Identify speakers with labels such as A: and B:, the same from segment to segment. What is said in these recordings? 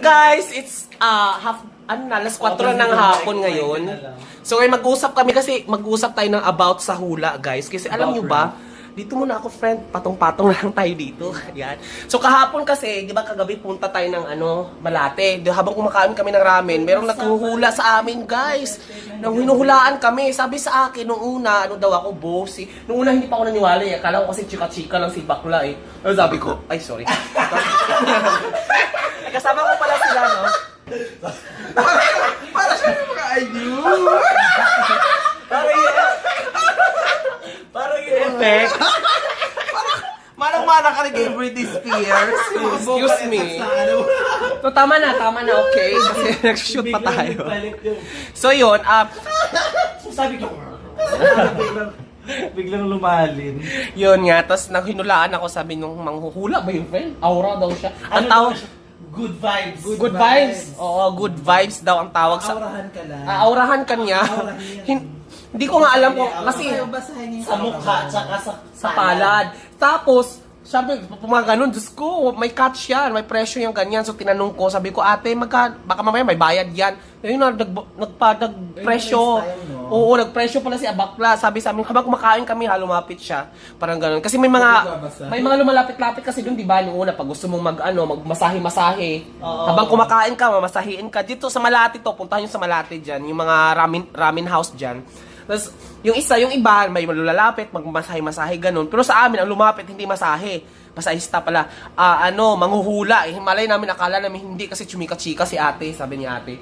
A: guys, it's alas 4 ng hapon ngayon. So ngayon mag-usap kami kasi mag-usap tayo ng about sa hula, guys. Kasi alam nyo ba, dito muna ako, friend, patong-patong lang tayo dito. Yan. So kahapon kasi, di ba kagabi punta tayo ng Malate. Habang kumakain kami ng ramen, merong naghuhula sa amin, guys. Nang hinuhulaan kami. Sabi sa akin, nung una, daw ako, bossy. Nung una hindi pa ako naniwala eh. Akala ko kasi chika-chika lang si bakla eh. Ano sabi ko? Ay, sorry. Kasama ko pala sila, no?
B: Para siya yung mga IU.
A: Parang yung effect.
B: Manang-manang ka kay Britney Spears.
A: Excuse me. So, tama na, okay? Kasi nag-shoot pa tayo. So, yun,
C: Sabi ko, biglang lumalin.
A: yun nga, tapos hinulaan ako, sabi nung manghuhula ba yung friend? Aura daw siya. Ang tawag,
C: Good vibes.
A: good vibes. Oo, good vibes daw ang tawag sa...
B: Aurahan ka lang.
A: Aurahan ka niya. Hindi ko nga alam kung, kasi
B: basahin
C: Sa mukha, tsaka
A: sa palad. Tapos, sabi, mga ganun, Diyos ko, may catch yan, may presyo yung ganyan. So, tinanong ko, sabi ko, ate, baka mamaya may bayad yan. Yun na, nagpresyo. Oo, nagpresyo pala si Abakla. Sabi sa amin, habang kumakain kami, lumapit siya. Parang ganun. Kasi may mga lumalapit-lapit kasi doon, di ba? Nung una, pag gusto mong magmasahe-masahe. Habang kumakain ka, mamasahiin ka. Dito sa Malate to, puntahan yung sa Malate dyan. Yung mga ramen house dyan. Tapos, yung iba, may malulalapit, magmasahe-masahe, ganun. Pero sa amin, ang lumapit, hindi masahe. Masahista pala. Manghuhula. Malay namin, akala namin hindi kasi chumika-chika si ate, sabi ni ate.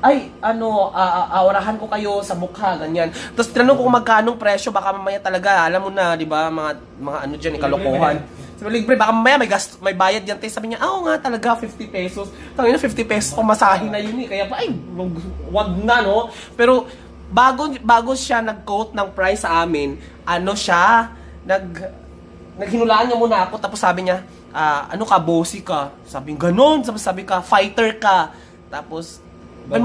A: Ay, aurahan ko kayo sa mukha, ganyan. Tapos, tinanong ko kung magkano presyo, baka mamaya talaga, alam mo na, di ba, mga dyan, kalokohan. Sabi, libre, baka mamaya may bayad yan, tayo. Sabi niya, oo nga talaga, 50 pesos. Tangin na, 50 pesos, pamasahe na yun eh. Kaya pa, ay, wag na, no? Pero, bago siya nag-quote ng price sa amin, naghinulaan niya muna ako, tapos sabi niya, bossy ka? Sabi ganon, sabi ka, fighter ka. Tapos, may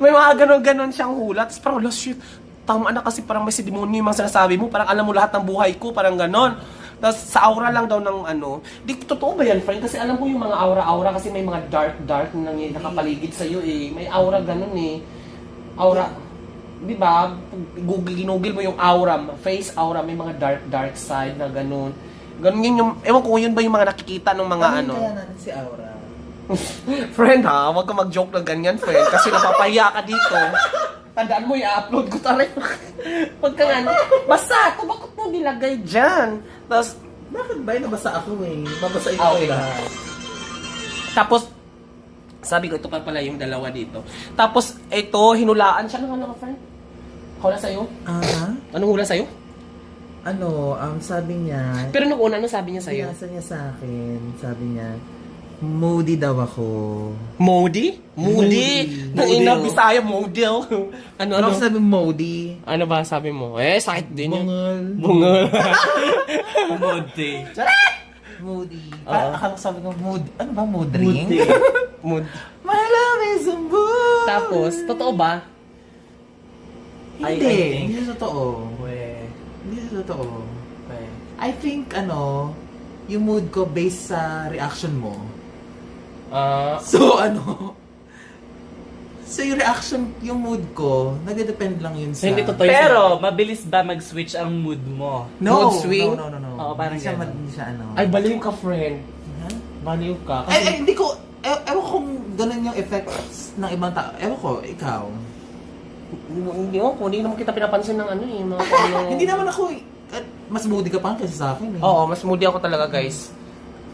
A: may mga ganon-ganon siyang hula. Tapos parang, shit, tama na kasi parang may sidemonyo yung mga sinasabi mo, parang alam mo lahat ng buhay ko, parang ganon. Tapos sa aura lang daw ng di totoo ba yan, friend? Kasi alam ko yung mga aura kasi may mga dark na nakapaligid sa iyo eh. May aura ganun eh. Aura, di ba? Ginugil mo yung aura, face aura, may mga dark side na ganun. Ganun yun yung, ewan ko yun ba yung mga nakikita ng mga
B: Kaya natin si Aura.
A: Friend ha, wag ka mag-joke ng ganyan, friend. Kasi napapahiya ka dito. Tandaan mo, i-upload ko tayo. Pag ka nga, basta ito, bakit mo nilagay dyan? Tapos,
B: Bakit ba? Nabasa ako eh. Babasahin ko
A: okay.
B: lahat.
A: Tapos, sabi ko, ito pa pala yung dalawa dito. Tapos, ito, hinulaan siya. Ano ka, friend? Hula sa'yo? Anong hula sa'yo?
B: Sabi niya,
A: Pero nung una, ano sabi niya sa'yo?
B: binasa niya sa akin, sabi niya, moody daw ako.
A: Moody? Moody? Nang ina,
B: Moody.
A: Bisaya, model.
B: Ano sabi moody?
A: Ano ba sabi mo? Sakit din yun.
B: Bungol.
A: Bungol.
C: Moody.
B: Moody.
A: Oo.
B: Akala ko sabi ko, mood, ano ba, mood ring?
A: Mood.
B: My love is a mood.
A: Tapos, totoo ba?
B: Hindi.
C: I think.
B: Hindi totoo. Hindi totoo. I think, yung mood ko based sa reaction mo. So, So, yung reaction, yung mood ko, nagde-depend lang yun sa...
A: Hindi totoo yun.
C: Pero, mabilis ba mag-switch ang mood mo?
B: No,
A: Mood swing?
B: No.
C: Oo, parang
B: hindi siya,
C: ganun.
B: hindi siya
A: Ay, baliw ka, friend.
B: Huh?
A: Baliw ka.
B: Hindi ko, ewan ko kung ganun yung effects ng ibang tao. Ewan ko, ikaw.
A: Hindi naman kita pinapansin ng mga
B: Hindi naman ako, mas moody ka pa kaysa sa akin eh.
A: Oo, mas moody ako talaga, guys.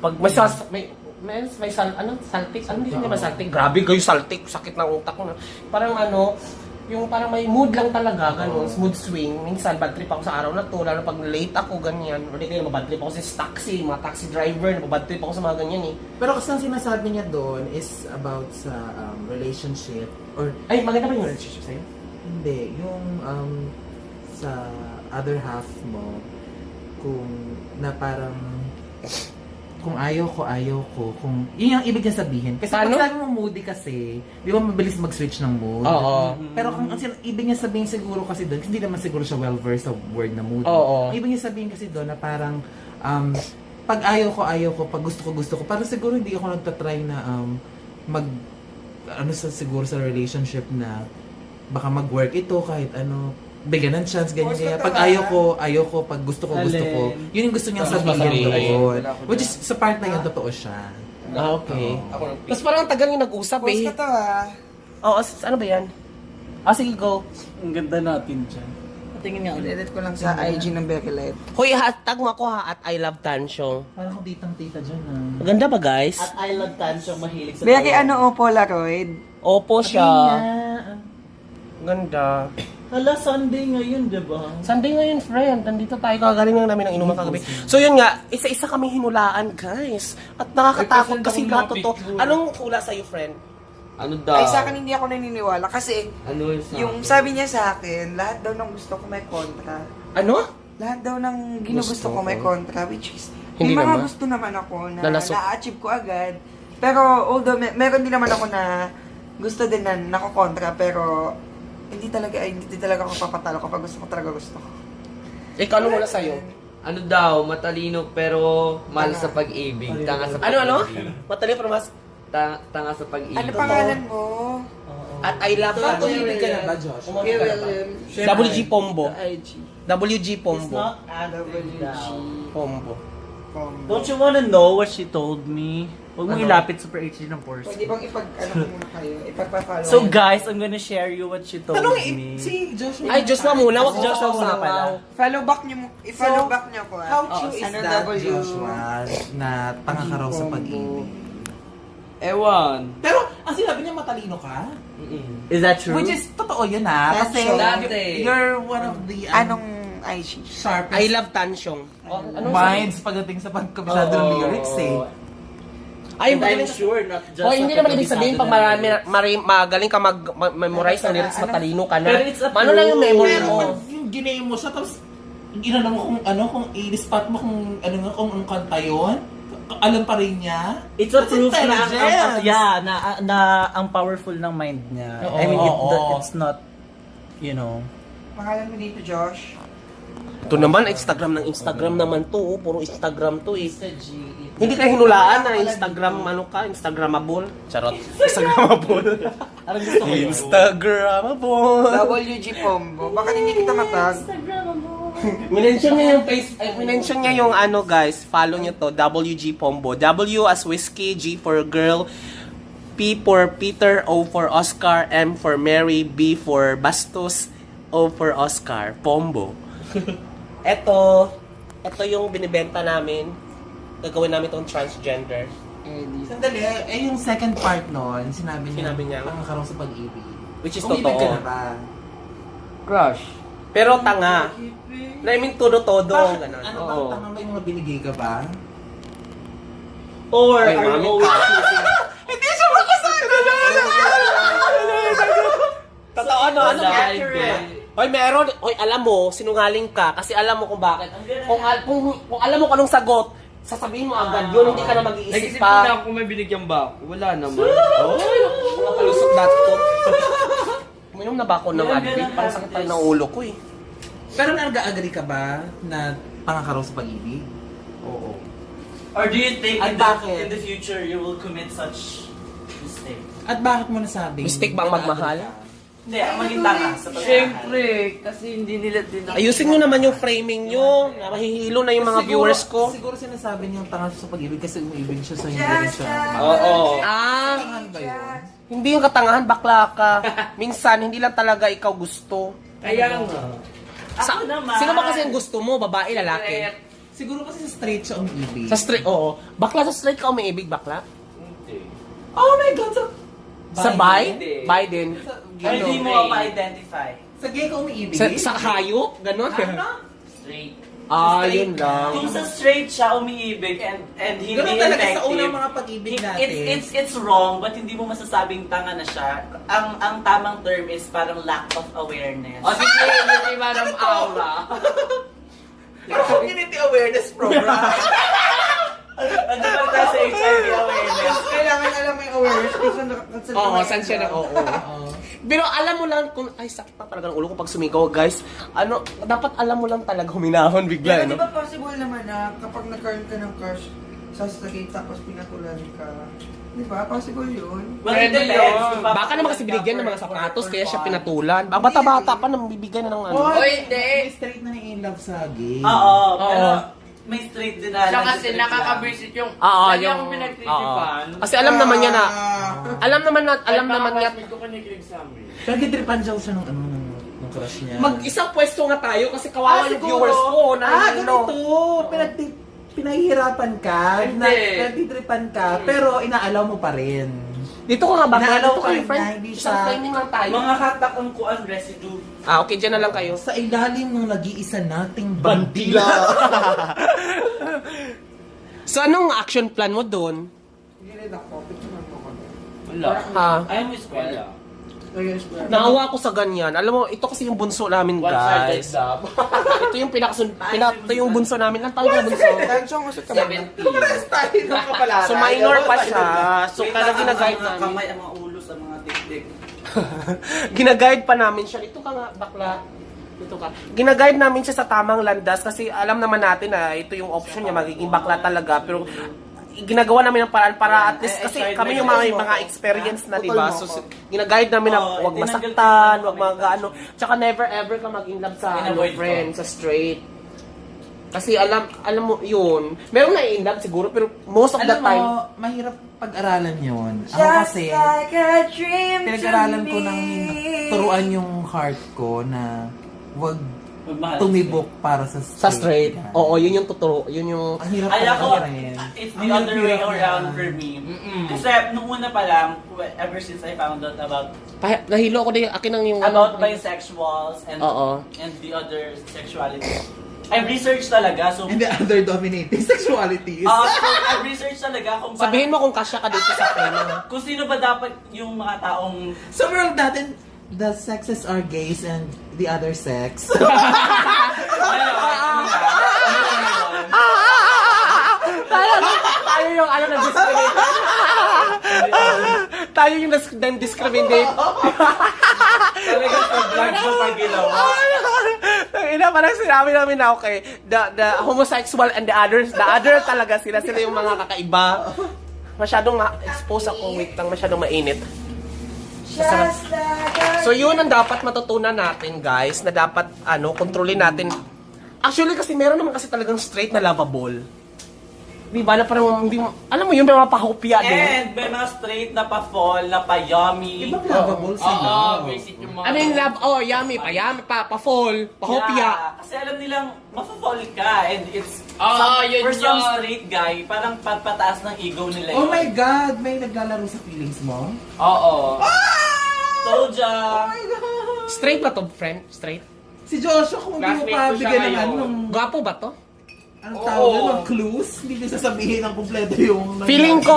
A: Pag may saltik, hindi naman saltik. Grabe kayo saltik, sakit ng utak ko. Parang yung parang may mood lang talaga, ganun, mood swing. Minsan, bad trip ako sa araw na to, lalo pag late ako, ganyan. Hindi kayo, mabad trip ako sa taxi, mga taxi driver, mabad trip ako sa mga ganyan eh.
B: Pero kasi ang sinasabi niya doon is about sa relationship or
A: Ay, maganda ba yung relationship sa'yo?
B: hindi, yung sa other half mo kung na parang kung ayaw ko, kung yun yung ibig niya sabihin. Kasi
A: Paano?
B: pag sabi mo moody kasi, di ba mabilis mag-switch ng mood?
A: Oo.
B: Pero kung ang ibig niya sabihin siguro kasi doon, hindi naman siguro siya well-versed sa word na mood.
A: Oo.
B: Ang ibig niya sabihin kasi doon na parang pag ayaw ko, pag gusto ko, parang siguro hindi ako nagtatry na siguro sa relationship na baka mag-work ito kahit ano, bigyan ng chance, ganyan,
D: Force
B: kaya
D: ka
B: pag
D: talaga.
B: ayaw ko, pag gusto ko, yun yung gusto niyang
A: Tapos
B: sabihin
A: sasabihin.
B: doon. Which is, sa part na yun, totoo siya.
A: Okay.
D: Ako nang
A: Tapos parang ang tagal yung nag-usap
D: Post
A: eh.
D: ka to ha.
A: Oo, ano ba yan? Sige, go.
C: Ang ganda natin dyan. Patingin nga ulit.
D: Edit ko lang sa IG ng Becky Life.
A: Hoy, hashtag mo ako ha, at I love Tansyong.
B: Parang kung titang-tita dyan
A: Maganda ba, guys?
C: At I love Tansyong mahilig sa
D: Becky,
C: tawa.
D: ano o Polaroid?
A: Opo siya. Ganda.
C: Hala, Sunday ngayon, di ba?
A: Sunday ngayon, friend. Nandito tayo. Kagaling lang namin ng inuman kagabi. So yun nga, isa-isa kami hinulaan, guys. At nakakatakot kasi lahat to. Anong hula sa'yo, friend?
E: Ano daw?
D: Ay, sa akin hindi ako naniniwala kasi
E: Ano
D: yung sabi niya sa akin, lahat daw ng gusto ko may kontra.
A: Ano?
D: Lahat daw ng ginugusto ko may kontra, which is,
A: Hindi
D: may mga
A: naman.
D: gusto naman ako na
A: Nalasok.
D: na-achieve ko agad. Pero although meron din naman ako na gusto din na nakokontra, pero hindi talaga ako papatalo kapag gusto ko talaga gusto ko.
A: Ikaw, ano hula sa'yo?
E: Ano daw? Matalino pero mahal sa pag-ibig. Tanga sa
A: Ano?
E: pag-ibig.
A: Matali pero mas...
E: Tanga sa pag-ibig.
D: Ano pangalan mo?
A: At I love
B: Saan
A: Tansyong.
B: tumibig ka na ba, Josh?
A: WG Pombo.
D: IG.
A: WG
C: It's
A: Pombo.
C: not active
D: WG.
C: now.
A: Pombo.
C: Don't you wanna know what she told me? Huwag mo ilapit Super HD ng Porsche.
D: Pwede bang muna kayo? Ipagpa-follow.
C: So guys, I'm gonna share you what she told
B: Tanong
C: me.
B: si Joshua.
A: Ay, Joshua muna. Wag
C: Si
A: Joshua
C: Joshua
A: muna
C: muna
A: pala.
D: Follow back niyo, i-follow
B: So,
D: back niyo ko.
B: How true is
D: Ano
B: that,
D: W?
B: Joshua, na tanga ka raw sa pag-ibig?
E: Ewan.
B: Pero, ang sinabi niya matalino ka?
C: Is that true?
B: Which is, totoo yun ha.
D: That's
B: Kasi,
D: true.
E: Dati.
B: you're one of the
D: Anong IG?
B: sharpest
A: I love Tansyong. Ano
B: minds pagdating sa pagkabisado ng lyrics eh.
A: Ay,
C: And I'm
A: magaling.
C: sure not just
A: Hoy, hindi
C: sa
A: naman ibig sabihin pag magaling ka mag-memorize ng lyrics, matalino ka na.
C: Pero it's a
A: Ano lang yung memory
B: Pero
A: mo?
B: pag yung giname mo siya, tapos inano mo kung i-spot mo kung anong kanta yun, alam pa rin niya.
C: It's a
B: That's
C: proof na
B: intelligence.
C: na ang powerful ng mind niya.
B: Oo,
C: I mean,
B: oo.
C: it's not, you know.
D: Pangalan mo dito, Josh?
A: Ito naman, Instagram naman to. Oh. Puro Instagram to eh. Hindi ka hinulaan na Instagramable. Charot. Instagramable.
C: Parang gusto ko yun.
A: Instagramable.
D: WG Pombo. Bakit hindi kita matag?
A: Minention niya yung ano guys, follow niyo to, WG Pombo. W as whiskey, G for girl, P for Peter, O for Oscar, M for Mary, B for Bastos, O for Oscar, Pombo. Ito yung binibenta namin. Gagawin namin tong transgender.
B: Sandali, yung second part nun, sinabi niya,
A: Tanga
B: ka raw sa pag-ibig.
A: Which is
B: Umibig ka
A: totoo.
B: na ba?
E: Crush.
A: Pero tanga. I mean, todo-todo.
B: Bakit?
A: Ganun.
B: Ano
E: Oo.
B: ba? Tanga ba yung mga binigay ka ba?
C: Or
A: Ay,
C: are you
A: mami.
C: always choosing?
B: Hindi siya makasagot!
A: Totoo, ano? Ano?
E: Accurate.
A: Hoy, meron. Hoy, alam mo, sinungaling ka kasi alam mo kung bakit. Kung alam mo kung anong sagot, sasabihin mo agad yun, hindi ka na mag-iisip
E: Nag-isip
A: pa.
E: na ako kung may binigyan ba ako. Wala naman.
A: Mga palusok.com. Uminom na ba ako ng Advil? Parang sakit pa rin ng ulo ko eh.
B: Pero nag-agree ka ba na tanga ka raw sa pag-ibig? Oo.
C: Or do you think
B: At
C: in
B: bakit?
C: the future you will commit such mistake?
B: At bakit mo nasabi?
A: Mistake bang magmahal?
C: Hindi, ang maging tanga sa pagmamahal.
E: Siyempre, kasi hindi nila din
A: Ayusin nyo naman yung framing nyo. Na mahihilo na yung mga viewers ko.
B: Siguro sinasabi niyang tanga siya sa pag-ibig kasi umiibig siya sa hindi rin siya.
E: Oo.
A: Ah,
B: Tangahan ba yun?
A: hindi yung katangahan, bakla ka. Minsan, hindi lang talaga ikaw gusto.
E: Kaya nga.
C: Ako naman.
A: Sino ba kasi ang gusto mo? Babae, lalaki?
B: Siguro kasi sa straight siya umiibig.
A: Sa straight, oo. Bakla sa straight ka umiibig, bakla?
E: Hindi.
B: Oh my God!
A: Sa bi? Biden.
C: Or hindi mo ma-identify.
B: Sa gay ka umiibig?
A: Sa hayop? Ganon?
C: Straight.
A: Ah, yun lang.
C: Kung sa straight siya umiibig and hindi
B: Ganun talaga sa
C: effective,
B: unang mga pag-ibig natin.
C: It's wrong but hindi mo masasabing tanga na siya. Ang tamang term is parang lack of awareness.
E: O sige, hindi Madam Aura.
B: Pero community awareness program.
C: Ano ba tayo sa HIV awareness?
D: Kailangan alam mo yung awareness kung saan saan
A: Oo,
D: ka
A: saan siya na,
D: ma-end up.
A: oo. Pero alam mo lang kung, ay sakit na talaga ng ulo ko pag sumigaw, guys. Ano, dapat alam mo lang talaga huminahon
D: Pero
A: bigla,
D: di
A: no?
D: ba possible naman na kapag nagkaroon ka ng crush sa sakit tapos pinatulan ka? Di ba? Possible yun.
C: Well, it
E: Pwede
C: depends.
E: yun.
A: Baka naman kasi binigyan ng mga sapatos, kaya siya pinatulan. Bata-bata pa nang bibigyan na ng ano.
E: Oy, hindi.
B: May straight na in love sa gay.
C: Oo, pero
A: Oo.
C: may straight din na.
E: Siya kasi
C: nag-straight lang.
E: nakaka-visit yung...
A: Oo,
E: lagi
A: yung...
E: akong pinagtitipan.
A: oo. Kasi alam naman niya na... Alam naman niya...
E: Ko kanikilig sa amin.
B: Nagtitripan siya ng ano, ng crush niya.
A: Mag-isang pwesto nga tayo kasi kawawa yung
B: siguro.
A: viewers ko na
B: ganito. Pinahihirapan ka,
E: Hindi.
B: nagtitripan ka, pero inaalaw mo pa rin.
A: Dito ko nga ba?
B: Inaalaw
A: Dito
B: ka
A: kayo,
B: rin
A: friend.
B: niya, hindi
A: Isang
B: siya-
A: framing lang tayo.
C: Mga hatak-ang kuan residue.
A: Ah, okay, dyan na lang kayo.
B: Sa ilalim ng nag-iisa nating
A: Bandila.
B: bandila.
A: So, anong action plan mo doon?
D: Hindi ako. Picture mo ako.
E: Wala.
A: Ha?
C: Ayaw mo eskwela.
A: Naawa ko sa ganyan. Alam mo, ito kasi yung bunso namin,
E: One-sided
A: guys.
E: love.
A: Ito yung ito yung bunso namin. Ang tawag na bunso.
D: Tansyong gusto ka ba?
E: 17.
A: So, minor pa siya. So, kaya ginaguide
C: Ang
A: namin.
C: kamay, ang mga ulo sa mga tiktik.
A: Ginaguide pa namin siya. Dito ka nga, bakla. Dito ka. Ginaguide namin siya sa tamang landas kasi alam naman natin na ito yung option niya, magiging bakla talaga. Pero ginagawa namin ng paraan para at least kasi kami yung mga experience na, di ba? So, ginaguide namin na huwag masaktan, huwag ano. Tsaka never ever ka mag-in love sa
C: Avoid
A: friend, sa straight. Kasi alam mo yun. Meron na in love siguro, pero most of the
B: Alam
A: time,
B: mo, mahirap pag-aralan yun. Ako
D: Just
B: kasi,
D: like a dream
B: pinag-aralan
D: to
B: ko ng
D: me.
B: turuan yung heart ko na wag
C: Magmahal.
B: tumibok para sa
A: sa straight.
B: Yan.
A: Oo, yun yung totoo. Yun yung...
B: Ang hirap
C: Ay ako,
B: rin.
C: it's
B: Ang
C: the other way
B: hirap-hirap
C: around
B: yan.
C: for me. Kasi nung una pa lang, ever since I found out about
A: Nahilo ako din. Akin ang yung...
C: bisexuals and
A: Oo.
C: and the other sexuality. I've researched talaga, so
B: And the other dominating sexualities.
C: so I've researched talaga kung
A: Sabihin mo kung kasya ka dito sa tema.
C: kung sino ba dapat yung mga taong
B: Sa world natin, the sexes are gays and the other sex.
A: Tayo yung ano na-discriminate. Tayo yung na-discriminate.
C: talaga sa vlog mo pag ginawa.
A: Ina, parang sinabi namin na okay, the homosexual and the other talaga sila yung mga kakaiba. Masyadong ma-expose ako, wait lang, masyadong mainit.
D: Just like a
A: So yun ang dapat matutunan natin, guys, na dapat kontrolin natin. Actually kasi meron naman kasi talagang straight na lovable. Di ba? Na parang hindi mo, alam mo yun, may mga pahopya din.
C: And may mga straight na pa-fall, na pa-yummy.
B: Ibang lovable sila.
E: Oo, basic yung mga...
A: I mean, yummy, pa-fall, pahopya.
C: Yeah, kasi alam nilang mapafall ka and it's
E: yun
C: for some
E: yun.
C: straight guy, parang pataas ng ego nila
B: Oh
C: yun.
B: my God! May naglalaro sa feelings mo?
E: Oo.
C: Told ya!
A: Straight ba to, friend? Straight?
B: Si Joshua, kung hindi mo
E: Classmate
B: pa
E: ko siya
B: bigyan ng
E: ngayon.
B: anong...
A: Gwapo ba to?
B: Anong tawag doon? Ng clues? Hindi ko sasabihin ng kumpleto yung...
A: Feeling ko,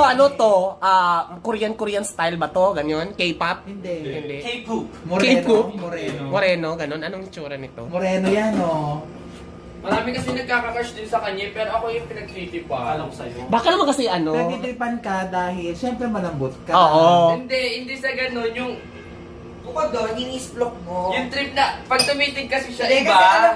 A: Korean style ba to? Ganyan? K-pop?
B: Hindi.
A: Hindi.
C: K-poop.
A: K-pop?
B: Moreno.
A: Moreno, ganun. Anong tsura nito?
B: Moreno yan, oh.
E: Marami kasi nagkaka-crush din sa kanya, pero ako yung pinagtitipan.
C: Alam ko sa'yo.
A: Baka naman kasi
B: Nagtitripan ka dahil, syempre malambot ka.
A: Oo.
E: Hindi sa ganun, yung
D: Bukod doon, ini-splok mo.
E: yung trip na, pag tumitig kasi siya
D: Hindi,
E: iba,
D: kasi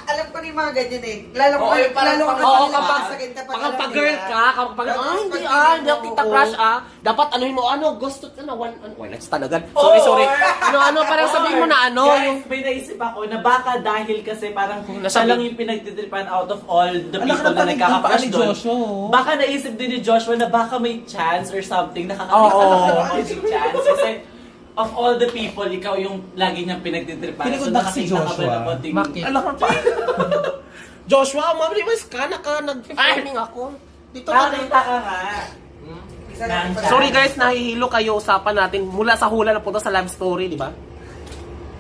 D: alam ko na yung mga ganyan eh. Lalo ko
E: Oo, yung parang
D: lalo ko
E: pag-
A: Oo,
D: kanila
A: kapag
D: sasakit kapag
A: kapag
D: alam
A: girl
D: nila.
A: ka, kapag
D: Tapos
A: hindi
D: pag
A: hindi ako
D: mo,
A: kita
D: oo.
A: crush dapat anuhin mo, gusto ka na one night stand agad. Sorry. Parang sabihin mo na
C: Guys,
A: yung
C: may naisip ako na baka dahil kasi parang
A: Nasabi-
C: siya lang yung pinagtitripan out of all the
B: Alam
C: people
B: ka
C: na
B: na
C: nagkaka-crush
B: ni
C: doon.
B: Joshua, oh.
C: Baka naisip din ni Joshua na baka may chance or something
A: Oo.
C: nakakakita chance. Kasi of all the people, ikaw yung lagi niyang pinagtitripan.
B: Pinikod ba si
C: nakakita ka ba
B: Joshua?
C: ng konting-
A: Bakit?
B: Alam ko pa.
A: Joshua, mabilis ka, nag-filming ako. Dito ka
C: Nakakita ka nga.
D: Isa lang pala.
A: Sorry guys, nahihilo kayo usapan natin mula sa hula na punta sa love story, di ba?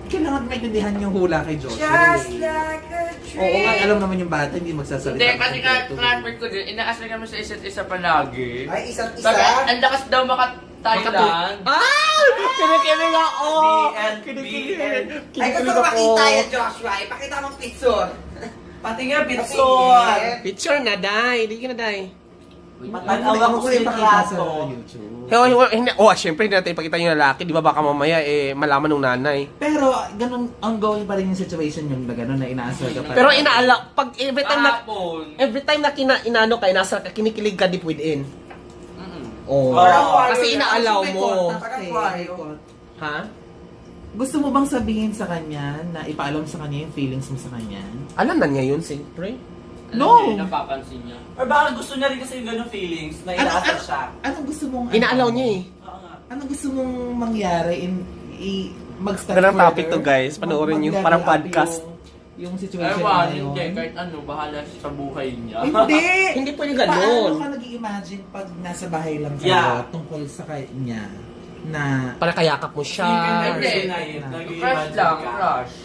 B: Kailangan maintindihan yung hula kay Joshua.
D: Just
B: eh.
D: like a dream.
B: Oo nga, alam naman yung bata, hindi magsasalita.
E: hindi, kasi
B: kompleto.
E: classmate ko din, inaasal kami sa isa't isa palagi.
D: Ay, isa't isa.
E: Sabi, ang lakas daw maka-Thailand.
A: Kinikilig ako!
C: BNB.
D: Ay, gusto ko makita yan, Joshua. Ipakita mong picture.
C: Pati nga, Bitson.
A: Picture na, Day. Hindi ka na, Day.
C: Matanaw ako sa litrato.
B: YouTube.
A: Syempre hindi natin ipakita yung lalaki, di ba baka mamaya malaman ng nanay.
B: Pero, ganun, ongoing pa rin yung situation yung na gano'n na inaasar ka pa.
A: Pero pag
E: Kahapon.
A: every time na inaano ka, inasal ka, kinikilig ka deep within. Oh.
C: Parang
A: Kasi inaalaw mo.
D: Parang kwayo.
A: Ha?
B: Gusto mo bang sabihin sa kanya na ipaalam sa kanya yung feelings mo sa kanya?
A: Alam na niya yun, siyempre.
B: No!
E: Napapansin niya.
C: Or baka gusto niya rin kasi yung ganung feelings na inaasar siya.
B: Anong gusto mong...
A: Inaalaw niya eh.
C: Oo nga.
B: Anong gusto mong mangyari mag-start
A: Ganang
B: further?
A: topic to, guys. Panoorin niyo, parang
B: Mag-level up
A: podcast.
B: Yung
E: Ay,
B: situation
E: wala,
B: na yun.
E: hindi. Kahit ano, bahala siya sa buhay niya.
B: Hindi!
A: Hindi pwede
B: Paano
A: ganun.
B: ka nag-i-imagine pag nasa bahay lang kayo
C: Yeah.
B: tungkol sa kanya na...
A: Para kayakap mo siya.
E: Hindi. Crush lang, crush.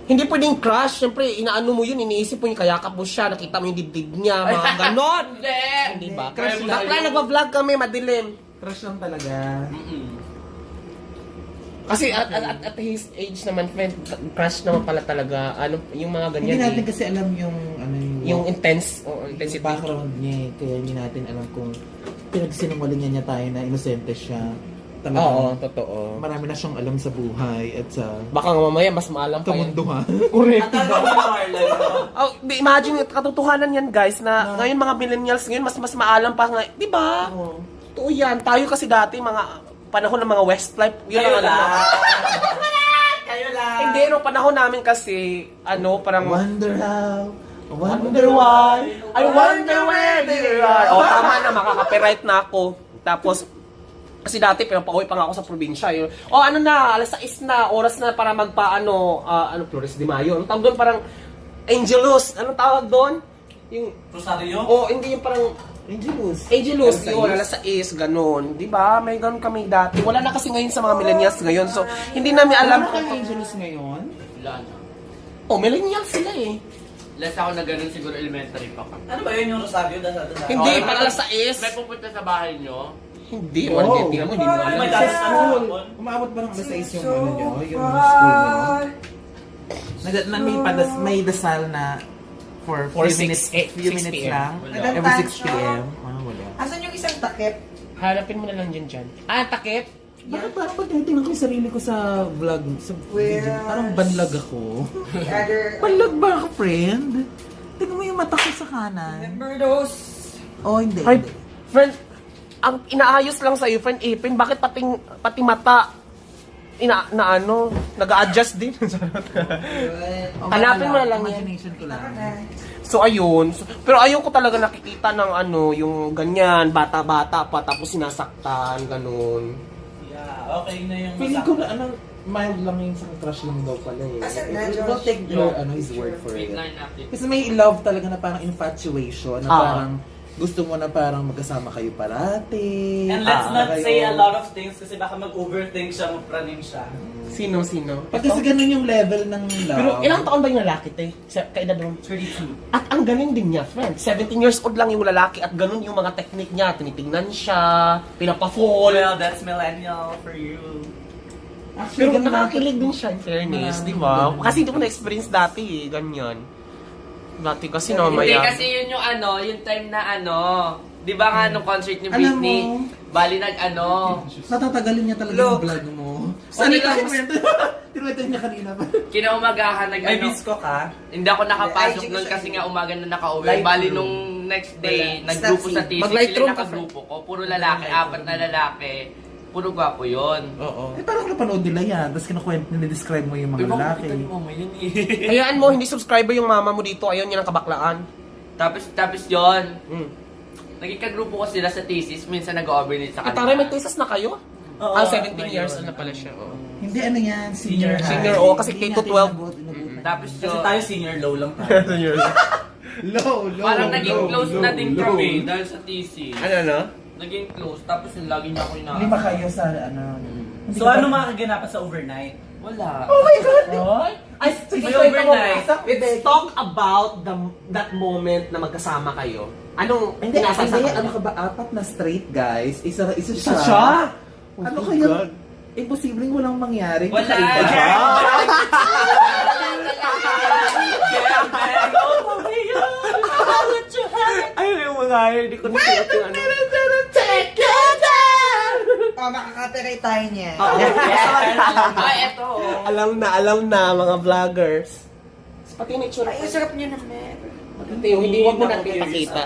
A: Hindi pwedeng crush. Siyempre, inaano mo yun, iniisip mo yung kayakap mo siya, nakita mo yung dibdib niya, mga ganon.
E: Hindi!
A: Hindi ba?
B: Crush lang.
A: Bakla, nagpa-vlog kami, madilim.
B: Crush lang talaga.
A: Kasi at his age naman, friend, crush naman pala talaga. Ano, yung mga ganyan
B: Hindi natin
A: eh.
B: kasi alam yung
A: Yung intense, o intensity.
B: background niya eh. Kaya hindi natin alam kung pinagsinungalingan niya tayo na inosente siya.
A: Oo,
B: Talagang
A: totoo.
B: marami na siyang alam sa buhay at sa
A: Baka nga mamaya mas maalam pa yan.
B: kamunduhan.
A: Correct.
C: At ano mo, Marla, no?
A: Imagine, katotohanan yan guys, na ngayon mga millennials ngayon, mas maalam pa nga. Di ba?
B: Oo.
A: Totoo yan. Tayo kasi dati, mga panahon ng mga Westlife, yun
C: Kayo
A: ang
C: lang.
A: alam.
C: Kayo lang.
A: Hindi, no, panahon namin kasi, parang...
B: Wonder how,
A: Wonder why, I wonder where they are. O, tama na, makaka-copyright na ako. Tapos, kasi dati, pinapauwi pa nga ako sa probinsya. Yun. O, ano na, alas 6 na, oras na para magpaano, Flores de Mayo. Anong tawag doon? Parang Angelus. Anong tawag doon? Yung,
C: Rosario?
A: hindi yung parang
B: Angelus.
A: Angelus,
B: Alas
A: yun, alas 6, ganun. Di ba? May ganun kami dati. Wala na kasi ngayon sa mga millennials ngayon. So, hindi namin alam.
B: Alam ka Angelus ngayon?
E: Wala na.
A: Oh, millennials sila eh.
E: Last ako na ganun siguro elementary pa ka.
C: Ano ba yun yung Rosario? Dasa.
A: Hindi,
E: Okay,
A: pag alas 6.
E: May pupunta sa bahay nyo.
A: Hindi,
B: Wow.
A: wala. Tingnan mo, hindi mo
C: May
A: alam.
C: dati sa hapon.
B: Umabot ba ng alas 6 yung ano nyo? Yung school nyo? May dasal na for
A: For
B: few
A: 6
B: minutes,
A: eh,
B: few
A: 6
B: minutes
A: PM.
B: lang.
E: Wala.
B: Every 6 p.m. Wala.
D: Asan yung isang takip?
A: Hanapin mo na lang dyan. Takip?
B: Bakit parang pag tinitingnan ko yung sarili ko sa vlog, sa
D: Where
B: video, parang banlag ako.
D: The other...
B: Banlag ba ako, friend? Tingnan mo yung mata ko sa kanan.
D: Remember those?
B: Oh, hindi.
A: Ay,
B: hindi.
A: friend, ang inaayos lang sa'yo, friend Ipin, bakit pati mata, nag-a-adjust din?
B: Oh,
A: Hanapin mo na
B: wala.
A: lang yan.
B: Imagination ko lang.
A: So, ayun. Pero ayaw ko talaga nakikita ng yung ganyan, bata-bata pa, tapos sinasaktan, ganun.
C: Yeah, okay na yung
B: Feeling ko na mild lang yung sa crush lang daw pala eh.
D: Asan na,
B: We'll
D: Josh?
B: take your his word for
E: Wait
B: it.
E: line natin.
B: Kasi may love talaga na parang infatuation, na
A: Ah.
B: parang gusto mo na parang magkasama kayo parati.
C: And let's not
B: kayo.
C: say a lot of things kasi baka mag-overthink siya, magpraning siya.
A: Sino?
B: Pag kasi ganun yung level ng love.
A: Pero ilang taon ba yung lalaki, te? Kaedad mo?
C: 32.
A: At ang galing din niya, friend. 17 years old lang yung lalaki at ganun yung mga technique niya. Tinitingnan siya, pinapa-fall.
C: Well, that's millennial for you.
B: Actually,
A: Pero
B: ganun
A: nakakilig din siya in fairness, di ba? Kasi hindi ko na-experience dati eh, ganyan. Dati kasi no,
E: Hindi
A: maya.
E: kasi yun yung yung time na di ba nga nung concert ni
B: Alam
E: Britney,
B: mo,
E: bali
B: natatagalin niya talaga yung vlog mo.
E: Ano
B: Saan
E: lang?
B: Tinuwento niya kanina pa.
E: kinaumagahan
C: May bisko ka?
E: Hindi ako nakapasok
D: Ay,
E: nun
D: sige,
E: kasi nga umaga na nakauwi.
C: Light
E: Bali
C: room.
E: nung next day,
D: Wala.
E: naggrupo sa
D: Stop
E: TC,
A: Mag-light room
E: sila
A: ka,
E: nakagrupo ko. Puro lalaki, apat na lalaki. Puro gwapo yun.
A: Oo.
B: Eh, parang napanood nila yan. Tapos kinukwento, nila-describe mo yung mga lalaki.
E: mo yun eh.
A: Hayaan mo, hindi subscriber yung mama mo dito. Ayaw niya ng kabaklaan.
E: tapos yun,
A: Mm.
E: naging kagrupo ko sila sa thesis, minsan nag-overnight sa
A: At
E: kanila.
A: taray, may thesis na kayo?
C: Oo,
A: 17
C: ngayon.
A: years old na pala siya. Oo.
B: Hindi ano yan, senior high.
A: Senior, oo, kasi
B: Hindi
A: K to
B: natin
A: 12.
B: inabutan.
E: Tapos
C: Kasi
E: yun,
C: tayo senior low lang tayo.
B: Low.
E: parang naging close na din kami dahil sa thesis.
A: Ano?
E: Naging close, tapos yung lagi niya ako
B: Lima
E: inaasar.
B: kayo sa ano.
C: So ano mga kaganapan sa overnight?
E: Wala.
A: Ay, sige,
C: May
A: kwento mo.
C: overnight.
A: Let's talk about that moment na magkasama kayo. Anong
B: Hindi,
A: pinasa sa
B: hindi.
A: kanya?
B: Ano ka ba? Apat na straight guys. Isa
A: Isa
B: siya.
A: siya?
B: Ano
A: Oh my
B: kaya?
A: God.
B: Imposibleng walang mangyari.
E: Wala.
B: Kakaiba.
A: Ay, mo nga, hindi ko nasuot yung ano.
D: Oh, makaka-copyright tayo niya.
A: Oo.
E: Ay, eto.
A: Alam na, mga vloggers. Pati may tsura.
D: Ay, ang sarap niyo naman.
A: Hindi, wag mo natin ipakita.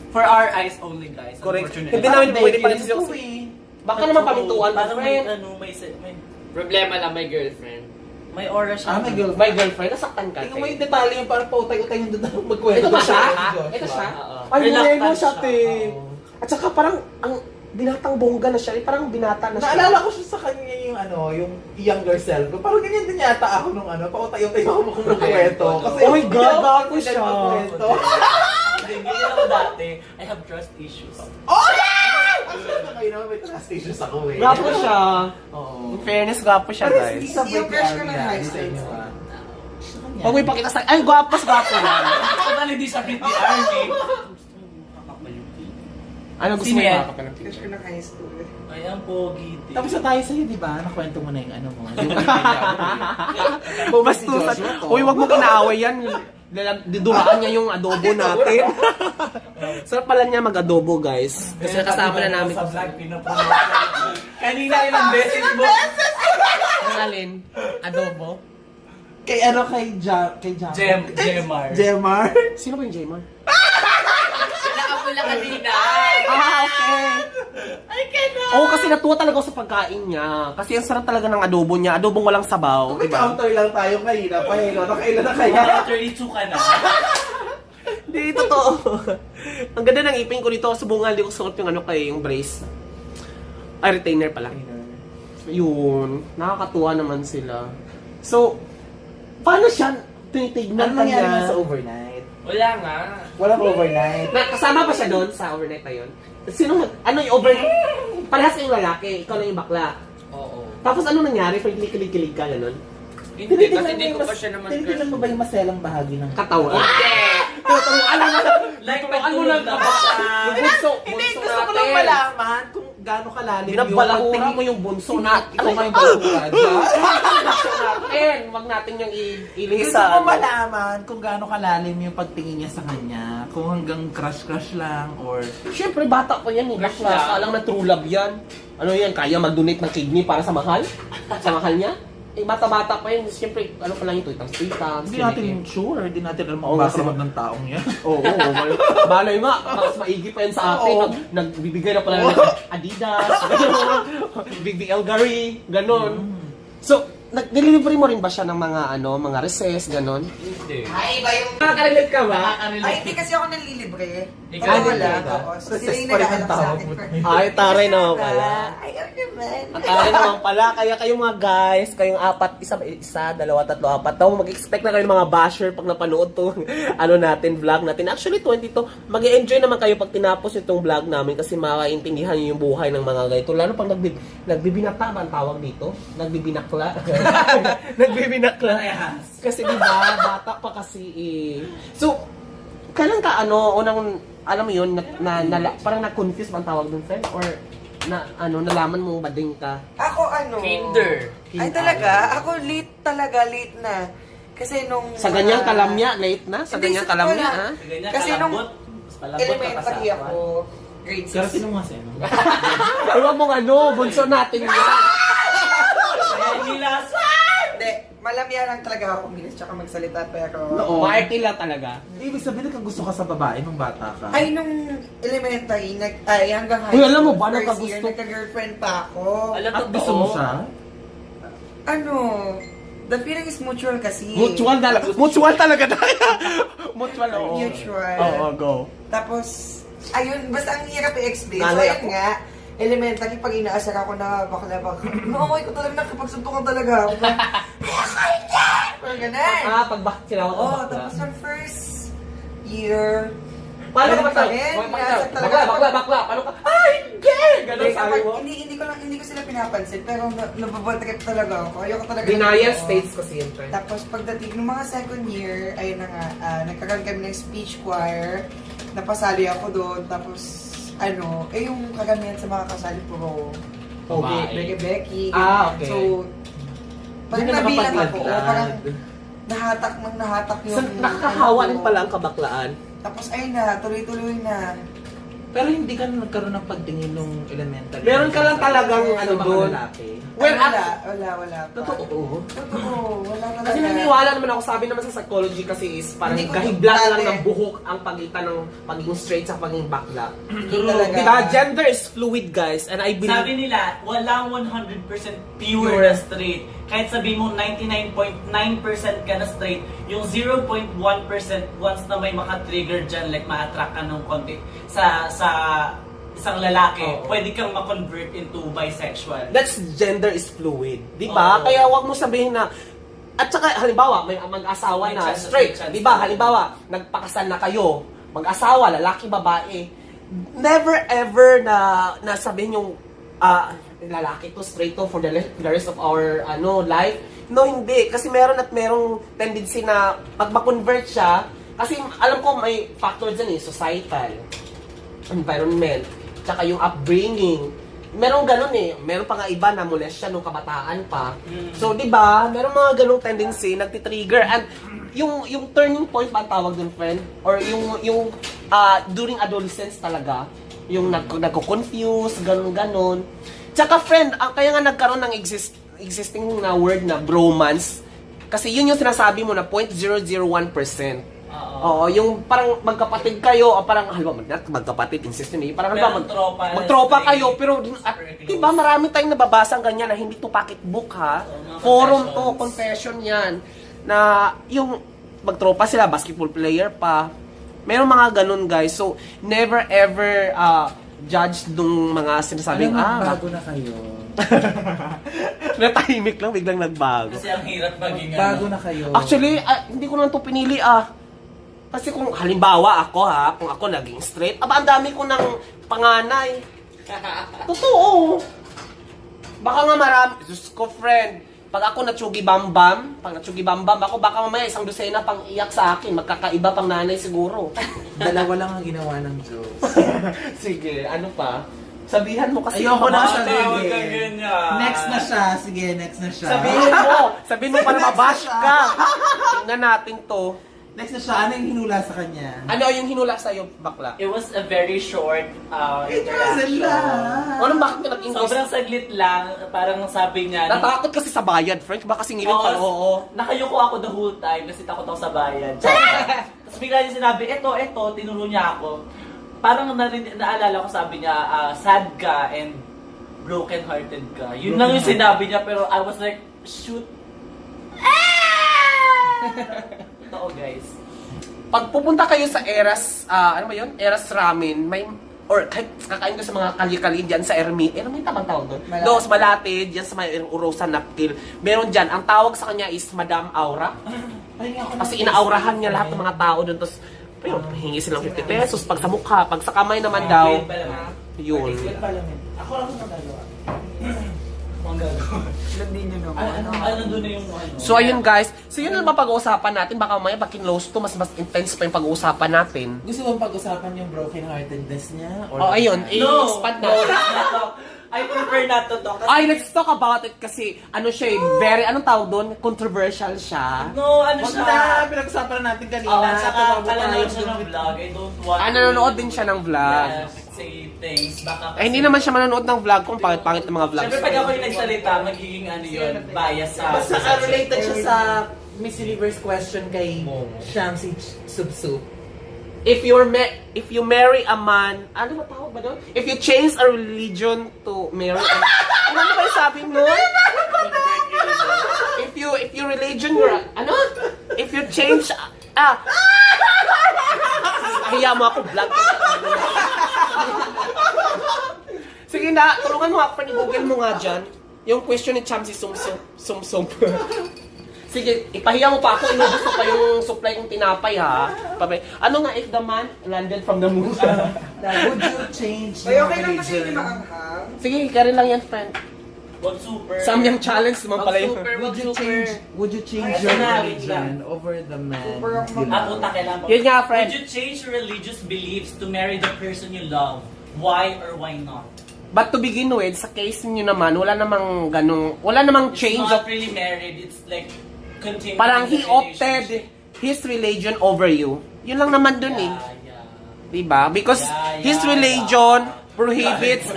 C: For our eyes only, guys.
A: Correct.
C: Unfortunately.
A: Hindi namin pwede pa rin
B: Ito
A: siya.
B: eh.
A: Baka naman pamintuan mo,
C: Parang may,
A: friend.
E: Problema lang, may girlfriend.
C: may aura siya.
B: May girl.
A: My girlfriend, nasaktan ka.
B: Tingnan mo yung detalye yung parang pautay-utay yung doon magkwento.
A: Ito ba siya?
B: Joshua.
A: Ito siya?
E: Oo.
A: Ay,
C: Reluctant
A: moreno siya,
C: siya.
A: te. At saka parang, ang binatang bongga na siya. Parang binata na siya.
B: Naalala ko siya sa kanya yung yung younger self ko. Parang ganyan din yata ako nung pautay-utay ako kung magkwento. Kasi
A: Oh my God,
B: hindi ako
A: gago
B: confident
A: siya.
B: magkwento.
C: Hindi ako dati. I have trust issues.
B: Oh, yeah! Actually, kayo naman may trust issues ako eh.
A: Gwapo siya.
B: Oo.
A: In fairness, gwapo siya,
B: Pero
A: guys.
B: hindi sa
D: Yung crush ko ng
B: birthday
D: high
B: sa
D: school.
B: inyo ah.
A: Pag may pakita sa... Ay, gwapo lang.
C: Total hindi siya pretty army.
A: Ano gusto
C: Sino
A: mo
C: yan?
A: yung
D: Crush ko ng high school.
C: Ay, ang pogi.
B: Tapos na tayo sa'yo, di ba? Nakwento mo na yung ano mo.
A: Bumastusan. Uy, wag mo kinaaway yan. Diduraan niya yung adobo natin. Sarap pala niya mag-adobo, guys. Kasi kasama na namin.
C: Sa vlog, pinupuno. Kanina ilang beses mo.
A: Ang alin? Adobo?
B: Kay Jam.
C: Jemar.
B: Jemar.
A: Sino ba yung Jaymar?
E: Nakapula kanina.
A: Ah, okay. Oo, kasi natuwa talaga ako sa pagkain niya. Kasi ang sarap talaga ng adobo niya. Adobong walang sabaw,
B: May
A: diba?
B: counter lang tayo kanina pa eh. No? Nakailan na kaya?
C: Kaya 32 ka na.
A: Hindi, totoo. Ang ganda ng ipin ko dito. Subungan, hindi ko suot yung yung brace. Ay, retainer pala. Yun. Nakakatuwa naman sila. So, paano siya tinitignan
B: Ano nangyari
A: niya?
B: nga sa overnight?
E: Wala nga.
B: Walang overnight.
A: Kasama ba siya doon sa overnight na yun? Sino ano yung overnight? Parehas kayong lalaki, ikaw lang yung bakla.
E: Oo.
A: Tapos ano nangyari? Kilig-kilig ka, gano'n?
E: Hindi, kasi hindi ko pa siya naman
B: Tinitingnan mo ba yung maselang bahagi ng
A: Katawan.
E: Hindi.
A: Tuturuan mo na.
C: Like,
A: Tuturuan mo na
C: nagtulog na ba siya?
A: Yung bunso.
B: Hindi,
A: Bunso
B: gusto ko lang
A: natin.
B: malaman kung gaano kalalim
A: Binabalahura mo yung bunso natin.
B: Ikaw nga yung balahura dyan.
A: Bunso natin. Huwag natin yung iling
B: Gusto
A: sa
B: ko malaman kung gaano kalalim yung pagtingin niya sa kanya. Kung hanggang crush-crush lang or...
A: Siyempre, bata pa yan eh.
E: Crush
A: Bakla
E: lang.
A: ka lang na true love yan. Ano yan? Kaya mag-donate ng kidney para sa mahal? Sa mahal niya? Eh, bata-bata pa yun. Siyempre, ano pa lang yung tweetang.
B: Hindi natin sure. Hindi natin alam
A: Oo,
B: ang
A: kasi-
B: background ng taong yan.
A: Oo, balay nga. Mas maigi pa yan sa atin.
B: Oo.
A: Nagbibigay na pala ng Adidas, gano'n. BBL Gary, gano'n. So, nag-delivery mo rin ba siya ng mga recess, gano'n?
E: Hindi.
D: Ay, iba yung...
A: Nakaka-relate ka ba?
D: Ay, hindi kasi ako nanlilibre.
E: Ikaw
D: Ako
B: din
D: wala.
B: talaga.
D: Oo. So,
B: Recess
D: sila yung
B: pa rin ang
D: nag-ahalak sa
B: tawag
D: akin.
B: mo.
A: Ay, taray naman pala.
D: Ayaw naman.
A: At taray naman pala. Kaya kayong mga guys, kayong apat, isa, dalawa, tatlo, apat. Tawag mag-expect na kayo ng mga basher pag napanood to natin, vlog natin. Actually, 22. Mag-enjoy naman kayo pag tinapos itong vlog namin kasi makaintindihan nyo yung buhay ng mga ganito. Lalo pag nagbibinata ba ang tawag dito? Nagbibinakla? Nagbibinakla. Kasi di ba bata pa kasi eh. So, kailan ka unang, alam mo yun, parang na-confuse ba ang tawag dun, friend? Or, nalaman mo bading ka?
D: Ako
E: Kinder.
D: Ay talaga? Ako late na. Kasi nung...
A: Sa ganyang kalamya, late na? Sa
D: Hindi,
A: ganyang
D: sa totoo
A: kalamya,
D: lang.
A: ha?
C: Ganyan,
D: Kasi nung
C: kalambot. Mas palambot ka pa sa
D: elementary
C: akin.
D: ako, grade 6.
B: Pero sino nga sa'yo?
A: Ay, wag mong bunso natin yan.
C: Kaya nilas.
D: Hindi, malamya lang talaga ako minis tsaka magsalita pero...
A: Oo. Party lang talaga.
B: Ibig sabihin ka gusto ka sa babae nung bata ka?
D: Ay, nung elementary, hanggang high
A: Uy, alam mo ba,
D: first
A: nagkagusto-
D: year, nagka-girlfriend pa ako.
C: Alam
B: At
C: mo
B: gusto mo siya?
D: The feeling is mutual kasi.
A: Mutual talaga. Mutual talaga tayo. Mutual, oo.
D: Mutual.
A: Oo, go.
D: Tapos, ayun, basta ang hirap i-explain. So,
A: Nalay
D: ayun
A: ako.
D: nga, elementary, pag inaasar ako na bakla, no, ko talaga nakapagsuntukan talaga ako. Parang ganun.
A: Pag bakit sila ako.
D: Oo, tapos ang first year,
A: Paano ka
D: ganun
A: ba
D: pa rin, inaasar talaga ako.
A: Bakla. Paano ka? Ay, hindi! Ganon
D: Hindi,
A: sabi mo.
D: hindi ko sila pinapansin, pero nababaltrip talaga ako. Ayoko talaga.
A: Denial
D: Oo.
A: states kasi yun, friend.
D: Tapos pagdating ng mga second year, ayun na nga, nagkaroon kami ng speech choir, napasali ako doon, tapos yung karamihan sa mga kasali puro
E: Babae.
D: Becky.
A: Ah, okay.
D: So, parang
B: Hindi ka
D: nabilang ako,
B: nakapagladlad.
D: parang nahatak yung...
A: So, nakakahawa din pala ang kabaklaan.
D: Tapos ayun na, tuloy-tuloy na.
B: Pero hindi ka nagkaroon ng pagtingin nung elementary.
A: Meron ka lang talagang
B: Sa
A: ano
B: mga
A: doon.
B: lalaki.
A: Well,
D: Wala pa.
B: Totoo.
D: Totoo, wala talaga.
A: Kasi naniniwala naman ako, sabi naman sa psychology kasi is parang
D: Hindi ko
A: kahibla lang
D: dati.
A: ng buhok ang pagitan ng pagiging straight sa pagiging bakla.
D: Talaga.
A: Diba? Gender is fluid, guys. And I believe...
C: Sabi nila, walang 100% pure
A: Pure.
C: na straight. Kahit sabihin mo 99.9% ka na straight, yung 0.1% once na may maka-trigger dyan, like ma-attract ka ng konti sa isang lalaki,
A: Oo.
C: pwede kang ma-convert into bisexual.
A: That's gender is fluid. Di ba?
C: Oo.
A: Kaya wag mo sabihin na... At saka, halimbawa, may mag-asawa
C: May
A: na
C: chance-
A: straight.
C: may chance
A: Di ba?
C: na.
A: Halimbawa, nagpakasal na kayo. Mag-asawa, lalaki, babae. Never ever na sabihin yung lalaki to, straight to for the rest of our life. No, hindi. Kasi meron at merong tendency na pag ma-convert siya, kasi alam ko may factor dyan societal, environment, tsaka yung upbringing. Meron ganun meron pa nga iba na molest siya nung kabataan pa. So, di ba, meron mga ganung tendency, nagtitrigger. And yung turning point ba ang tawag dun, friend? Or yung during adolescence talaga, yung nagko-confuse, ganun. Tsaka friend, kaya nga nagkaroon ng existing na word na bromance. Kasi yun yung sinasabi mo na 0.001%. Oo, yung parang magkapatid kayo, o parang, halimbawa, magkapatid, insist yun parang,
C: Pero
A: halimbawa,
C: tropa,
A: magtropa
C: straight,
A: kayo, pero,
C: super close.
A: diba, marami tayong nababasang ganyan na hindi to pocketbook, ha?
C: mga
A: Forum to,
C: confessions.
A: confession yan. Na, yung, magtropa sila, basketball player pa. Meron mga ganun, guys. So, never ever, judge nung mga sinasabing,
B: Alam mo, bago na kayo.
A: natahimik lang, biglang nagbago.
C: Kasi ang hirap maging
B: Bago na kayo.
A: Actually, hindi ko naman ito pinili Kasi kung halimbawa ako kung ako naging straight, ang dami ko ng panganay. Totoo. Baka nga marami, Diyos ko friend, pag ako natsugi bambam ako, baka mamaya isang dosena pang iyak sa akin, magkakaiba pang nanay siguro.
B: Dalawa lang ang ginawa ng Diyos.
A: Sige, ano pa? Sabihan mo kasi.
B: Ayoko na
A: mabasa.
B: sabihin.
C: Tawag kang ganyan.
B: Next na siya. Sige, next na siya.
A: Sabihin mo para mabash ka. Tingnan natin to.
B: Next na siya. Ano yung hinula sa kanya?
A: Ano yung hinula sa'yo, bakla?
C: It was a very short
B: It wasn't
C: interaction.
B: lang.
A: Ano, bakit ka nag-English?
C: Sobrang saglit lang, parang sabi niya.
A: Natakot kasi sa bayad, French. Baka singilin pa. Oo.
C: Nakayuko ako the whole time kasi takot ako sa bayan. Tapos bigla niya sinabi, eto, tinuro niya ako. Parang naalala ko, sabi niya, sad ka and broken-hearted ka. Yun lang yung sinabi niya, pero I was like, shoot. Totoo, guys.
A: Pag pupunta kayo sa Eras, ano ba yun? Eras Ramen, may, or kahit kakain ko sa mga kali-kali dyan sa Ermi, ano may tamang tawag doon?
D: Malapit.
A: Dos, Malate, dyan sa may Urosa Napkil. Meron dyan, ang tawag sa kanya is Madam Aura. Kasi inaaurahan niya lahat ng mga tao doon. Tapos, ayun, hingi silang 50 pesos pag sa mukha, pag sa kamay naman daw.
C: Wait pa lang.
A: Yun.
B: Ako lang ang nagagawa.
C: Ang gagawin.
D: Hindi nyo naman.
C: Ano doon na yung ano?
A: So ayun guys, so yun lang ba pag-uusapan natin? Baka mamaya pag kinlose to, mas intense pa yung pag-uusapan natin.
B: Gusto mo pag-usapan yung broken-heartedness niya?
A: Oh, ayun,
C: No!
A: expand
C: No,
A: na.
C: let's not talk. I prefer not to talk. Kasi,
A: Ay, let's talk about it kasi ano siya, very, anong tawag doon? Controversial siya.
C: no, ano
B: Wag
C: siya?
B: na, pinag-usapan na natin kanina.
C: Oh, saka
B: Tumawag
C: panonood
B: tayo
C: siya ng vlog. I don't want
A: Nanonood din siya ng vlog.
C: Yes, say things. Baka
A: Eh, hindi naman siya manonood ng vlog kung pangit ng mga vlogs.
C: Siyempre, pag ako yung nagsalita, magiging ano yun, bias sa...
B: Basta related siya sa Miss Universe question kay Shamsi Subsup.
A: If you marry a man, ano ba tawag ba doon? If you change a religion to marry a ano ba yung sabi mo? If you religion your ano? If you change Hiya mo ako vlog. Sige na, tulungan mo ako, i-google mo nga dyan. Yung question ni Chamsi Sumsum. Sige, ipahiya mo pa ako, inubos ko pa yung supply kong tinapay ha. Ano nga if the man landed from the moon?
B: Would you change
D: Ay,
B: your
D: okay lang kasi
B: religion?
D: hindi maanghang.
A: Sige, karin lang yan, friend.
C: Wag super.
A: Samyang challenge naman pala yun.
B: Would you change
C: Ay,
B: your
C: wait
B: religion over the man
D: Super ang
B: you
C: Ah,
B: love?
C: puta, kailangan pa.
A: Yun nga, friend.
C: Would you change your religious beliefs to marry the person you love? Why or why not?
A: But to begin with, sa case niyo naman, wala namang
C: It's
A: change
C: not
A: of,
C: really married, it's like continuing
A: parang
C: the
A: he opted
C: relationship.
A: his religion over you. Yun lang naman dun eh. Diba? Because his religion prohibits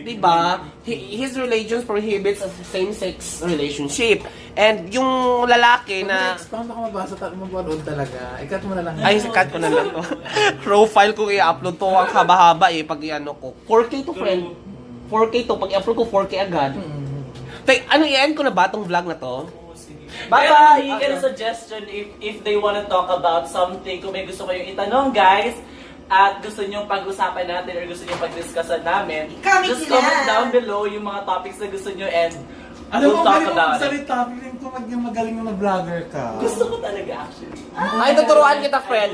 A: diba? His religion prohibits same-sex relationship. And yung lalaki na
B: Expound ako mabasa, mapanood talaga. Ikat mo na lang.
A: ay, sikat ko na lang to. Profile ko i-upload to. Ang haba-haba eh. Pag i-ano ko. 4K to, friend. 4K to. Pag i-upload ko, 4K agad. Ano, i-end ko na ba tong vlog na to?
C: Bye-bye! You get a suggestion if they wanna talk about something. Kung may gusto kayong itanong, guys, at gusto nyo pag-usapan natin or gusto nyo pag-discussan namin,
D: Comment
C: just
D: nila.
C: comment down below yung mga topics na gusto nyo and
B: Alam
C: we'll
B: mo,
C: talk
B: galing mo
C: about it.
B: magsalita. Feeling ko maging magaling na vlogger ka.
C: Gusto ko talaga actually.
A: Ay, tuturuan kita, friend.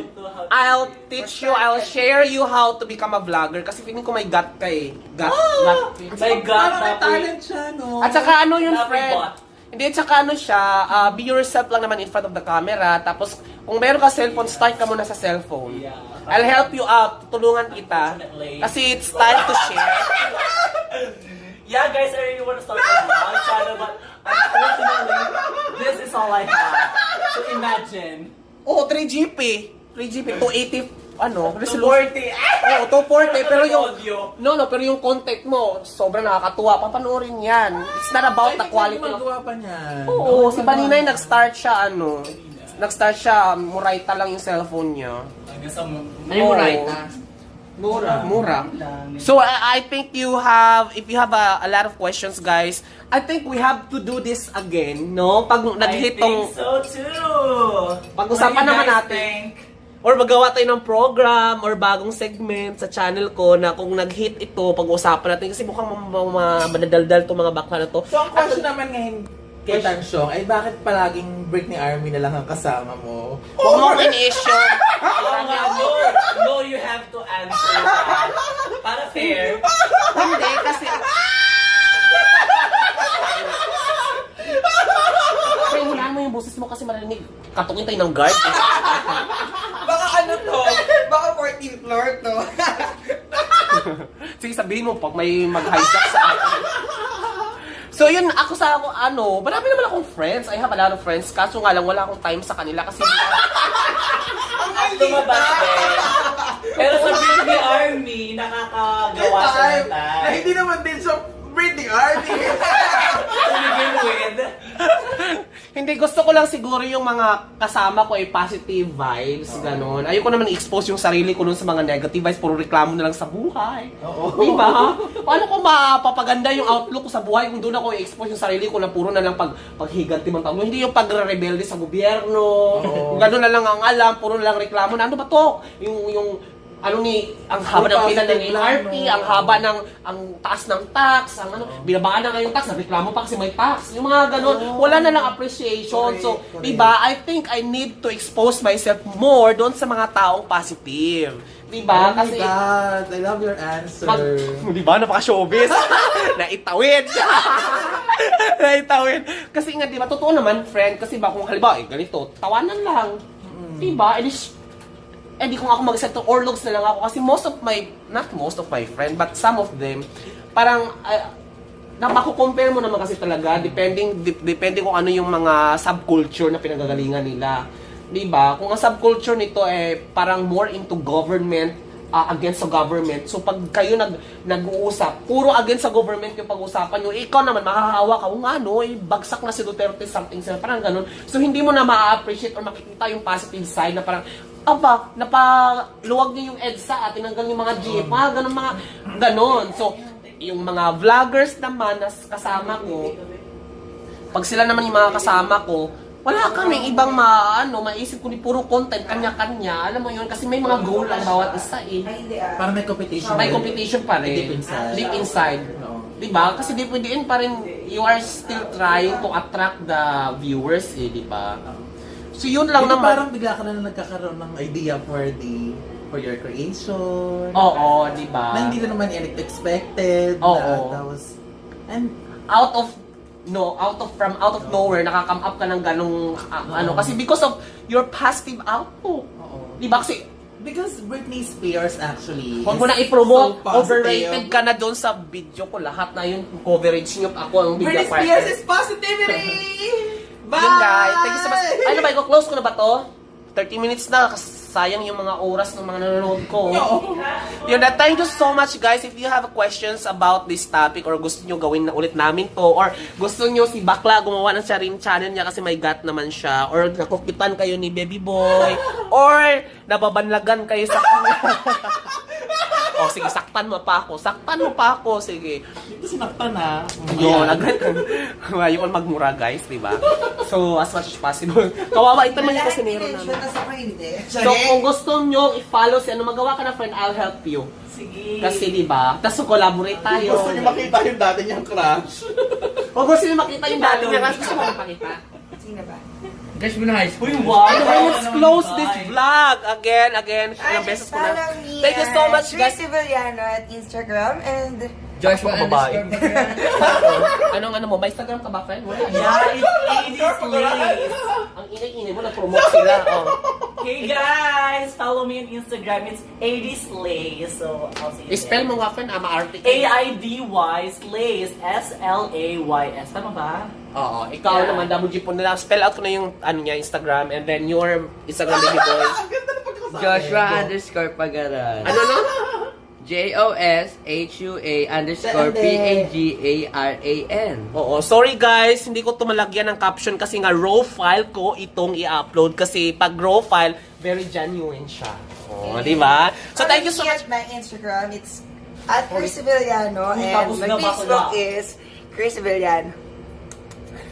A: I'll teach you, I'll share you how to become a vlogger. Kasi feeling ko may gut ka eh. Gut.
C: My God,
B: Parang may
C: Tapoy.
B: talent siya, no?
A: At saka ano yun,
C: Tapoy
A: friend?
C: bot.
A: Hindi, at saka ano siya, be yourself lang naman in front of the camera. Tapos, kung meron ka cellphone, start ka muna sa cellphone.
C: Yeah.
A: I'll help you out. Tutulungan kita. Kasi it's time to share.
C: Yeah, guys, I really want to start a vlog channel, but unfortunately, this is all I have. So imagine.
A: Oo, 3GP. 3GP, 280, ano,
C: 240.
A: resolution. Oo, 240. Pero yung,
C: Audio.
A: no, pero yung content mo, sobrang nakakatuwa. Papanoorin yan. It's not about the quality of...
B: Gumagawa pa niyan.
A: Oo, si Baninay nag-start siya, ano, nag-start siya, murayta lang yung cellphone niya.
C: Hanggang sa
A: Ay, murayta. Mura. So I think you have, if you have a lot of questions, guys, I think we have to do this again, no? Pag nag-hit
C: I
A: tong,
C: think so too.
A: Pag-usapan
C: What do you
A: naman
C: guys
A: natin.
C: think?
A: or magawa tayo ng program or bagong segment sa channel ko na kung nag-hit ito, pag-usapan natin kasi mukhang madadaldal to mga bakla na to.
B: So, ang question naman ngayon kay Tansyong ay bakit palaging Britney Army na lang ang kasama mo?
A: Huwag mo in-issue.
C: No, you have to answer that. Para fair.
A: Hindi, kasi... Kaya hulaan mo yung boses mo kasi marinig. Katukin tayo ng guard.
D: Baka ano to? Baka 14th floor to.
A: Sige, sabihin mo pag may mag-hijack sa akin. So yun, ako sa ako, ano, marami naman akong friends. I have a lot of friends. Kaso nga lang, wala akong time sa kanila kasi...
C: Lumabas din. Pero sa Britney Army, nakakagawa siya ng
B: Na
C: time.
B: hindi naman din sa Britney Army.
C: To begin with.
A: Hindi, gusto ko lang siguro yung mga kasama ko ay positive vibes, ganon. Ayoko naman i-expose yung sarili ko nun sa mga negative vibes, puro reklamo na lang sa buhay.
B: Oo.
A: Diba? Paano ko mapapaganda yung outlook ko sa buhay kung doon ako i-expose yung sarili ko na puro na lang paghiganti mang tao? Hindi yung pagre-rebelde sa gobyerno, ganon na lang ang alam, puro na lang reklamo na ano ba to? Ano ang haba ng pila ng ARP, ang haba ng, ang taas ng tax, ang ano, binabaan na ngayong tax, reklamo pa kasi may tax. Yung mga ganun, wala na lang appreciation. So, diba, I think I need to expose myself more doon sa mga taong positive. Diba?
B: Oh my
A: Kasi,
B: God, I love your answer.
A: diba, napaka-showbiz. Naitawid. Naitawid. Kasi nga, diba, totoo naman, friend, kasi ba, kung halimbawa, ganito, tawanan lang. Diba, di kung ako mag-set to orlogs na lang ako kasi not most of my friend, but some of them, parang, napakukompare mo naman kasi talaga, depending kung ano yung mga subculture na pinagagalingan nila. Diba? Kung ang subculture nito parang more into government, against sa government. So pag kayo nag-uusap, puro against sa government yung pag-usapan nyo, ikaw naman makahawa ka, bagsak na si Duterte, something sila, parang ganun. So hindi mo na ma-appreciate or makikita yung positive side na parang, napaluwag niyo yung EDSA, tinanggal yung mga jeep, mga ganon. So, yung mga vloggers naman na kasama ko, pag sila naman yung mga kasama ko, wala kaming ibang maisip ko ni puro content, kanya-kanya. Alam mo yun, kasi may mga goal ang bawat isa eh.
B: Parang may competition.
A: May competition pa rin.
B: Deep inside.
A: Deep inside.
B: Oo.
A: Diba? Kasi deep within pa rin, you are still trying to attract the viewers eh, diba? So yun lang
B: Hindi
A: naman.
B: parang bigla ka na nagkakaroon ng idea for your creation.
A: Oo, diba?
B: Na hindi na naman expected.
A: Oo.
B: That was, and
A: out of nowhere nakakam up ka ng ganong kasi because of your positive outlook.
B: oo.
A: Diba kasi
B: Because Britney Spears actually
A: huwag mo
B: is
A: na i-promote,
B: so positive.
A: overrated ka na doon sa video ko. Lahat na yung coverage niyo, ako ang
B: Britney
A: media
B: Spears
A: partner.
B: is positivity! Bye!
A: Yun guys, thank you so much. Ano ba, i-close ko na ba to? 30 minutes na, sayang yung mga oras ng mga nanonood ko. Yun na, thank you so much guys. If you have questions about this topic or gusto nyo gawin na ulit namin to or gusto nyo si Bakla gumawa ng sariling channel niya kasi may gat naman siya or nakukitan kayo ni Baby Boy or nababanlagan kayo sa kanya. Oh, sige, saktan mo pa ako. Saktan mo pa ako, sige.
C: Dito sinaktan na.
A: Yun, agad. Ayaw magmura guys, di ba? So, as much as possible. Kawawa, ito man yung kusinero namin.
D: Tapos ako hindi.
A: So, kung gusto nyo i-follow si ano, magawa ka na friend, I'll help you.
C: Sige.
A: Kasi di ba? Tapos collaborate tayo.
F: Gusto niyo makita yung dati niyang crush.
A: Kung gusto nyo makita yung dati niya, mas gusto mo makita.
D: Sino ba?
E: Crush mo na high school.
C: Uy, wow!
A: Anyway, let's close this vlog. Again. Ilang beses ko na.
D: Follow me
A: Thank you so
D: at
A: much, guys.
D: Tracy Villano at Instagram and
E: Joshua
A: Babae.
E: underscore Babae.
A: Anong mo? May Instagram ka ba, friend? Wala.
C: Yeah, it's 80s Lace.
A: Ang ingay-ingay mo, nag-promote sila. Oh.
C: Hey guys, follow me on Instagram. It's 80s Lace. So, I'll see you
A: Spell
C: there.
A: mo nga, friend. Maarte ka.
C: A-I-D-Y Slays. S-L-A-Y-S. Tama ba?
A: Oo, ikaw
C: Yeah.
A: naman, double-G po na lang. Spell out ko na yung ano niya, Instagram, and then your Instagram baby boy.
E: Joshua underscore Pagaran.
A: Ano no?
E: Joshua underscore Pagaran.
A: Oo, sorry guys, hindi ko tumalagyan ng caption kasi nga raw file ko itong i-upload kasi pag raw file, very genuine siya. Oo, di ba? So thank you so
D: follow me
A: much.
D: at my Instagram. It's at Tracy Villano
C: Uy,
D: and
C: tapos
D: my
C: na ba
D: Facebook
C: pala?
D: is Tracy Villano.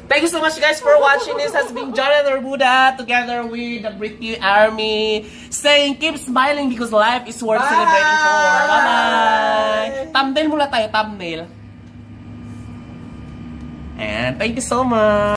A: Thank you so much guys for watching. This has been Jonathan Buda together with the British Army saying keep smiling because life is worth celebrating for. Bye-bye! Thumbnail muna tayo, thumbnail. And thank you so much.